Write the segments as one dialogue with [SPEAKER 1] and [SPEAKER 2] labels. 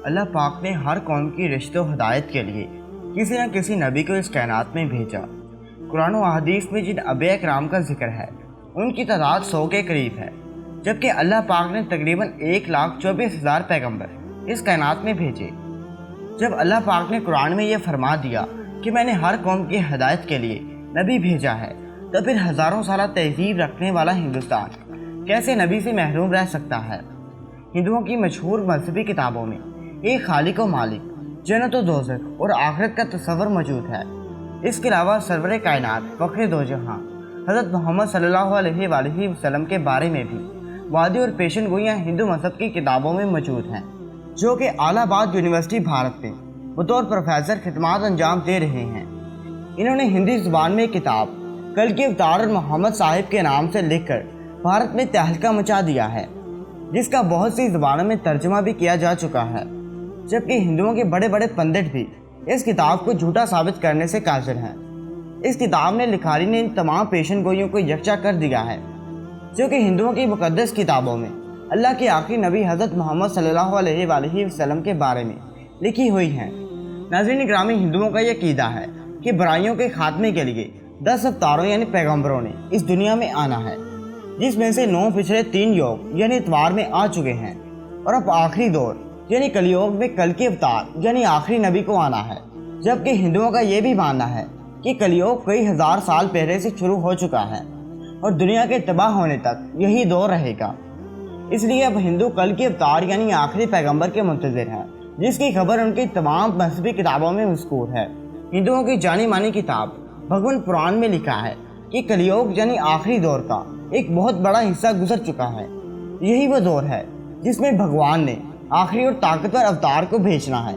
[SPEAKER 1] اللہ پاک نے ہر قوم کی رشت و ہدایت کے لیے کسی نہ کسی نبی کو اس کائنات میں بھیجا۔ قرآن و حدیث میں جن انبیاء کرام کا ذکر ہے ان کی تعداد 100 کے قریب ہے، جبکہ اللہ پاک نے تقریباً 1,24,000 پیغمبر اس کائنات میں بھیجے۔ جب اللہ پاک نے قرآن میں یہ فرما دیا کہ میں نے ہر قوم کی ہدایت کے لیے نبی بھیجا ہے، تو پھر ہزاروں سالہ تہذیب رکھنے والا ہندوستان کیسے نبی سے محروم رہ سکتا ہے؟ ہندوؤں کی مشہور مذہبی کتابوں میں ایک خالق و مالک، جنت و دوزخ اور آخرت کا تصور موجود ہے۔ اس کے علاوہ سرور کائنات فخر دو جہاں حضرت محمد صلی اللہ علیہ وآلہ وسلم کے بارے میں بھی وعدے اور پیشن گوئیاں ہندو مذہب کی کتابوں میں موجود ہیں، جو کہ الہ آباد یونیورسٹی بھارت میں بطور پروفیسر خدمات انجام دے رہے ہیں۔ انہوں نے ہندی زبان میں کتاب کلکی اوتار اور محمد صاحب کے نام سے لکھ کر بھارت میں تہلکہ مچا دیا ہے، جس کا بہت سی زبانوں میں ترجمہ بھی کیا جا چکا ہے، جبکہ ہندوؤں کے بڑے بڑے پنڈت بھی اس کتاب کو جھوٹا ثابت کرنے سے قاصر ہیں۔ اس کتاب نے لکھاری نے ان تمام پیشن گوئیوں کو یکجا کر دیا ہے، جو کہ ہندوؤں کی مقدس کتابوں میں اللہ کے آخری نبی حضرت محمد صلی اللہ علیہ وآلہ وسلم کے بارے میں لکھی ہوئی ہیں۔ ناظرین گرامی، ہندوؤں کا یہ عقیدہ ہے کہ برائیوں کے خاتمے کے لیے 10 اوتاروں یعنی پیغمبروں نے اس دنیا میں آنا ہے، جس میں سے 9 پچھلے 3 یوگ یعنی اتوار میں آ چکے ہیں، اور اب آخری دور یعنی کلیوگ میں کلکی اوتار یعنی آخری نبی کو آنا ہے۔ جبکہ ہندوؤں کا یہ بھی ماننا ہے کہ کلیوگ کئی ہزار سال پہلے سے شروع ہو چکا ہے اور دنیا کے تباہ ہونے تک یہی دور رہے گا۔ اس لیے اب ہندو کلکی اوتار یعنی آخری پیغمبر کے منتظر ہیں، جس کی خبر ان کی تمام مذہبی کتابوں میں مذکور ہے۔ ہندوؤں کی جانی مانی کتاب بھگون پران میں لکھا ہے کہ کلیوگ یعنی آخری دور کا ایک بہت بڑا حصہ گزر چکا ہے۔ یہی وہ دور ہے جس میں بھگوان نے آخری اور طاقتور اوتار کو بھیجنا ہے۔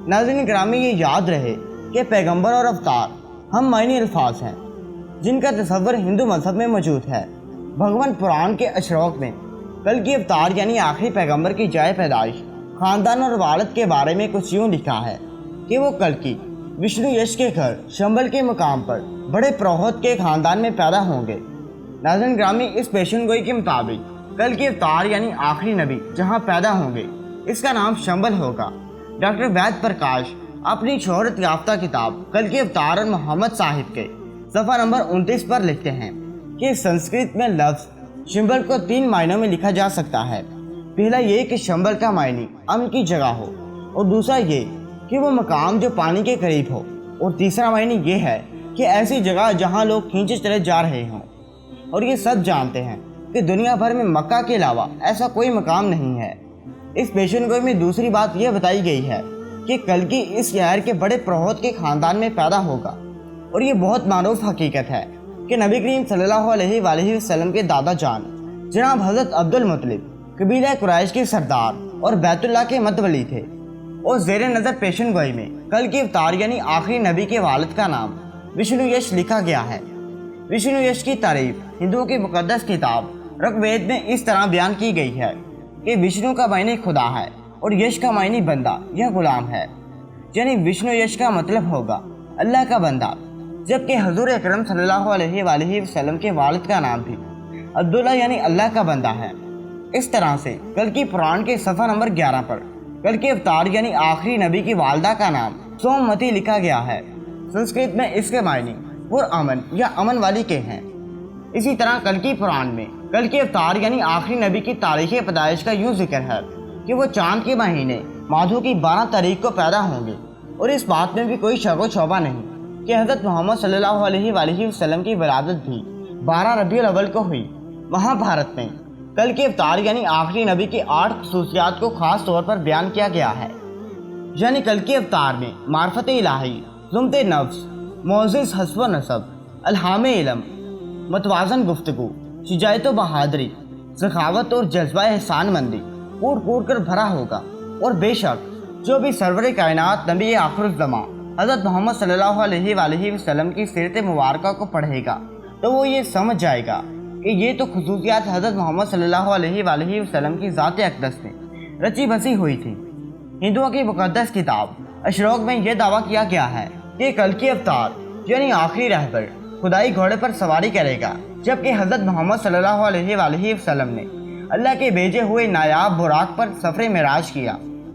[SPEAKER 1] ناظرین گرامی، یہ یاد رہے کہ پیغمبر اور اوتار ہم معنی الفاظ ہیں جن کا تصور ہندو مذہب میں موجود ہے۔ بھگون پران کے اشروق میں کلکی اوتار یعنی آخری پیغمبر کی جائے پیدائش، خاندان اور والد کے بارے میں کچھ یوں لکھا ہے کہ وہ کلکی وشنو یش کے گھر شمبل کے مقام پر بڑے پروہت کے خاندان میں پیدا ہوں گے۔ ناظرین گرامی، اس پیشن گوئی کے مطابق کلکی اوتار یعنی آخری نبی جہاں پیدا ہوں گے اس کا نام شمبل ہوگا۔ ڈاکٹر وید پرکاش اپنی شہرت یافتہ کتاب کلکی اوتار اور محمد صاحب کے صفحہ نمبر 29 پر لکھتے ہیں کہ سنسکرت میں لفظ شمبل کو 3 معنوں میں لکھا جا سکتا ہے۔ پہلا یہ کہ شمبل کا معنی امن کی جگہ ہو، اور دوسرا یہ کہ وہ مقام جو پانی کے قریب ہو، اور تیسرا معنی یہ ہے کہ ایسی جگہ جہاں لوگ کھینچے چلے جا رہے ہوں۔ اور یہ سب جانتے ہیں کہ دنیا بھر میں مکہ کے علاوہ ایسا کوئی مقام نہیں ہے۔ اس پیشن گوئی میں دوسری بات یہ بتائی گئی ہے کہ کلکی اس شہر کے بڑے پروہت کے خاندان میں پیدا ہوگا، اور یہ بہت معروف حقیقت ہے کہ نبی کریم صلی اللہ علیہ وآلہ وسلم کے دادا جان جناب حضرت عبد المطلب قبیلہ قریش کے سردار اور بیت اللہ کے متولی تھے۔ اور زیر نظر پیشن گوئی میں کلکی اوتار یعنی آخری نبی کے والد کا نام وشنو یش لکھا گیا ہے۔ وشنو یش کی تعریف ہندوؤں کی مقدس کتاب رگ وید میں اس طرح بیان کی گئی ہے کہ وشنو کا معنی خدا ہے اور یش کا معنی بندہ یا غلام ہے، یعنی وشنو یش کا مطلب ہوگا اللہ کا بندہ۔ جبکہ حضور اکرم صلی اللہ علیہ وآلہ وسلم کے والد کا نام بھی عبداللہ یعنی اللہ کا بندہ ہے۔ اس طرح سے کلکی پران کے صفحہ نمبر 11 پر کلکی اوتار یعنی آخری نبی کی والدہ کا نام سومتی لکھا گیا ہے۔ سنسکرت میں اس کے معنی پرامن یا امن والی کے ہیں۔ اسی طرح کلکی پران میں کلکی اوتار یعنی آخری نبی کی تاریخ پیدائش کا یوں ذکر ہے کہ وہ چاند کے مہینے مادھو کی 12 تاریخ کو پیدا ہوں گے، اور اس بات میں بھی کوئی شک و شبہ نہیں کہ حضرت محمد صلی اللہ علیہ وآلہ وسلم کی ولادت بھی 12 ربیع الاول کو ہوئی۔ مہا بھارت میں کلکی اوتار یعنی آخری نبی کی 8 خصوصیات کو خاص طور پر بیان کیا گیا ہے، یعنی کلکی اوتار میں معرفت الہی، ضمت نفس، معزز حسب و نسب، الہام علم، متوازن گفتگو، شجاعت و بہادری، سخاوت اور جذبہ احسان مندی کوٹ کوٹ کر بھرا ہوگا۔ اور بے شک جو بھی سرور کائنات نبی آخر الزماں حضرت محمد صلی اللہ علیہ وآلہ وسلم کی سیرت مبارکہ کو پڑھے گا تو وہ یہ سمجھ جائے گا کہ یہ تو خصوصیات حضرت محمد صلی اللہ علیہ وآلہ وسلم کی ذات اقدس میں رچی بسی ہوئی تھی۔ ہندوؤں کی مقدس کتاب اشروق میں یہ دعویٰ کیا گیا ہے کہ کلکی اوتار یعنی آخری رہبر خدائی گھوڑے پر سواری کرے گا، جبکہ حضرت محمد صلی اللہ علیہ وآلہ وسلم نے اللہ کے بھیجے ہوئے نایاب براق پر سفر معراج کیا۔